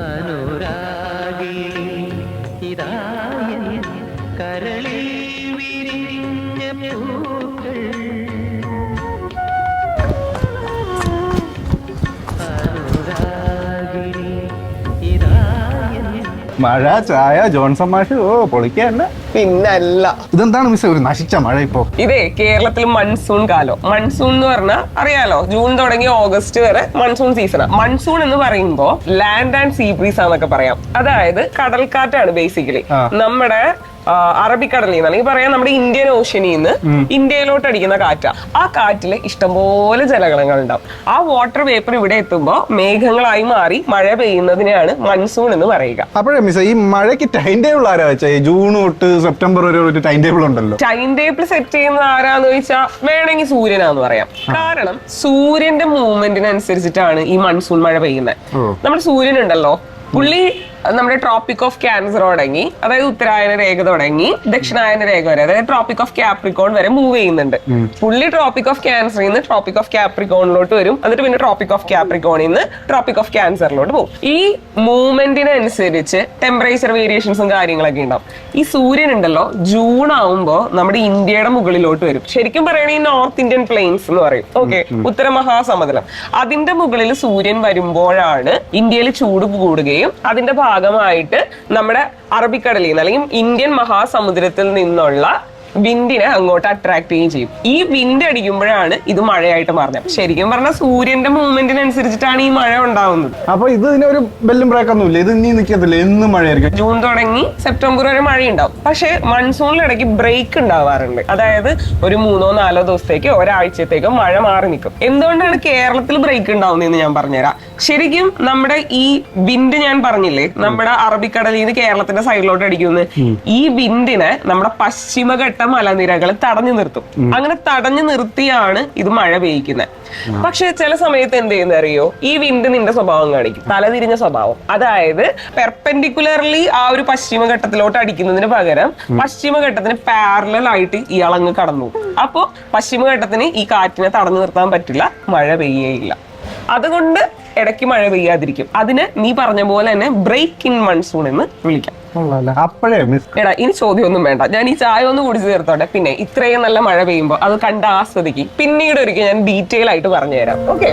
അനുരാഗിണി ഇതായൻ കരളിൽ വിരിഞ്ഞ പൂക്കൾ അനുരാഗിണി ഇതായൻ. മഴ, ചായ, ജോൺസൺ മാഷ്, ഓ പൊളിക്കല്ല. പിന്നല്ല. ഇതെന്താണ് മിസ് ഒരു നശിച്ച മഴ ഇപ്പോ? ഇതേ കേരളത്തിൽ മൺസൂൺ കാലം. മൺസൂൺ എന്ന് പറഞ്ഞാൽ അറിയാലോ, ജൂൺ തുടങ്ങി ഓഗസ്റ്റ് വരെ മൺസൂൺ സീസണാണ്. മൺസൂൺ എന്ന് പറയുമ്പോൾ ലാൻഡ് ആൻഡ് സീ ബ്രീസ് ആണെന്നൊക്കെ പറയാം. അതായത് കടൽക്കാറ്റാണ് ബേസിക്കലി. നമ്മുടെ അറബിക്കടലിൽ നിന്ന് അല്ലെങ്കിൽ പറയാം നമ്മുടെ ഇന്ത്യൻ ഓഷ്യനിൽ നിന്ന് ഇന്ത്യയിലോട്ട് അടിക്കുന്ന കാറ്റാ. ആ കാറ്റില് ഇഷ്ടംപോലെ ജലഗണങ്ങൾ ഉണ്ടാവും. ആ വാട്ടർ വേപ്പർ ഇവിടെ എത്തുമ്പോൾ മേഘങ്ങളായി മാറി മഴ പെയ്യുന്നതിനെയാണ് മൺസൂൺ എന്ന് പറയുക. അപ്പോഴേ മിസ് ഈ മഴയ്ക്ക് ടൈം ടേബിൾ ആരാ വെച്ചാ? ജൂൺ തൊട്ട് സെപ്റ്റംബർ വരെ ഒരു ടൈം ടേബിൾ ഉണ്ടല്ലോ. ടൈം ടേബിൾ സെറ്റ് ചെയ്യുന്നത് ആരാന്ന് ചോദിച്ചാൽ വേണമെങ്കിൽ സൂര്യനാന്ന് പറയാം. കാരണം സൂര്യന്റെ മൂവ്മെന്റിനനുസരിച്ചിട്ടാണ് ഈ മൺസൂൺ മഴ പെയ്യുന്നത്. നമ്മുടെ സൂര്യൻ ഉണ്ടല്ലോ, പുള്ളി നമ്മുടെ ട്രോപ്പിക് ഓഫ് ക്യാൻസർ തുടങ്ങി, അതായത് ഉത്തരായന രേഖ തുടങ്ങി ദക്ഷിണായന രേഖ വരെ, അതായത് ട്രോപ്പിക് ഓഫ് ക്യാപ്രിക്കോൺ വരെ മൂവ് ചെയ്യുന്നുണ്ട്. പുള്ളി ട്രോപ്പിക് ഓഫ് ക്യാൻസറിൽ നിന്ന് ട്രോപ്പിക് ഓഫ് ക്യാപ്രിക്കോണിലോട്ട് വരും. എന്നിട്ട് പിന്നെ ട്രോപ്പിക് ഓഫ് ക്യാപ്രിക്കോണിൽ നിന്ന് ട്രോപ്പിക് ഓഫ് ക്യാൻസറിലോട്ട് പോകും. ഈ മൂവ്മെന്റിനനുസരിച്ച് ടെമ്പറേച്ചർ വേരിയേഷൻസും കാര്യങ്ങളൊക്കെ ഉണ്ടാവും. ഈ സൂര്യൻ ഉണ്ടല്ലോ ജൂൺ ആവുമ്പോൾ നമ്മുടെ ഇന്ത്യയുടെ മുകളിലോട്ട് വരും. ശരിക്കും പറയണെങ്കിൽ നോർത്ത് ഇന്ത്യൻ പ്ലെയിൻസ് എന്ന് പറയും. ഓക്കെ, ഉത്തര മഹാസമുദ്രം. അതിന്റെ മുകളിൽ സൂര്യൻ വരുമ്പോഴാണ് ഇന്ത്യയിൽ ചൂട് കൂടുകയും അതിന്റെ ഭാഗമായിട്ട് നമ്മുടെ അറബിക്കടലിൽ നിന്ന് അല്ലെങ്കിൽ ഇന്ത്യൻ മഹാസമുദ്രത്തിൽ നിന്നുള്ള വിൻഡിനെ അങ്ങോട്ട് അട്രാക്ട് ചെയ്യുകയും ചെയ്യും. ഈ വിൻഡ് അടിക്കുമ്പോഴാണ് ഇത് മഴയായിട്ട് മാറുന്നത്. ശരിക്കും പറഞ്ഞാൽ സൂര്യന്റെ മൂവ്മെന്റിനനുസരിച്ചിട്ടാണ് ഈ മഴ ഉണ്ടാവുന്നത്. അപ്പൊ ഇതിനൊരു ബെല്ലും ബ്രേക്കൊന്നും ഇല്ല, ഇത് ഇനി നിൽക്കത്തില്ല, എന്നും മഴയായിരിക്കും. ജൂൺ തുടങ്ങി സെപ്റ്റംബർ വരെ മഴയുണ്ടാവും. പക്ഷെ മൺസൂണിൽ ഇടയ്ക്ക് ബ്രേക്ക് ഉണ്ടാവാറുണ്ട്. അതായത് ഒരു 3-4 ദിവസത്തേക്കോ ഒരാഴ്ചത്തേക്കോ മഴ മാറി നിൽക്കും. എന്തുകൊണ്ടാണ് കേരളത്തിൽ ബ്രേക്ക് ഉണ്ടാവുന്നതെന്ന് ഞാൻ പറഞ്ഞുതരാം. ശരിക്കും നമ്മുടെ ഈ വിൻഡ് ഞാൻ പറഞ്ഞില്ലേ, നമ്മുടെ അറബിക്കടലിൽ നിന്ന് കേരളത്തിന്റെ സൈഡിലോട്ട് അടിക്കുന്നത്, ഈ വിൻഡിനെ നമ്മുടെ പശ്ചിമഘട്ട മലനിരകൾ തടഞ്ഞു നിർത്തും. അങ്ങനെ തടഞ്ഞു നിർത്തിയാണ് ഇത് മഴ പെയ്യിക്കുന്നത്. പക്ഷെ ചില സമയത്ത് എന്ത് ചെയ്യുന്ന അറിയോ, ഈ വിൻഡ് നിന്റെ സ്വഭാവം കാണിക്കും, തലതിരിഞ്ഞ സ്വഭാവം. അതായത് പെർപെൻഡിക്കുലർലി ആ ഒരു പശ്ചിമഘട്ടത്തിലോട്ട് അടിക്കുന്നതിന് പകരം പശ്ചിമഘട്ടത്തിന് പാരലൽ ആയിട്ട് ഇയാളങ്ങ് കടന്നു. അപ്പോ പശ്ചിമഘട്ടത്തിന് ഈ കാറ്റിനെ തടഞ്ഞു നിർത്താൻ പറ്റില്ല, മഴ പെയ്യേയില്ല. അതുകൊണ്ട് ഇടയ്ക്ക് മഴ പെയ്യാതിരിക്കും. അതിന് നീ പറഞ്ഞ പോലെ തന്നെ ബ്രേക്ക് ഇൻ മൺസൂൺ എന്ന് വിളിക്കാം. അപ്പോഴേ മിസ് എടാ, ഇനി ചോദ്യമൊന്നും വേണ്ട, ഞാൻ ഈ ചായ ഒന്ന് കുടിച്ചു തീർത്തോട്ടെ. പിന്നെ ഇത്രയും നല്ല മഴ പെയ്യുമ്പോൾ അത് കണ്ട് ആസ്വദിക്കും. പിന്നീട് ഒരിക്കൽ ഞാൻ ഡീറ്റെയിൽ ആയിട്ട് പറഞ്ഞു തരാം. ഓക്കെ.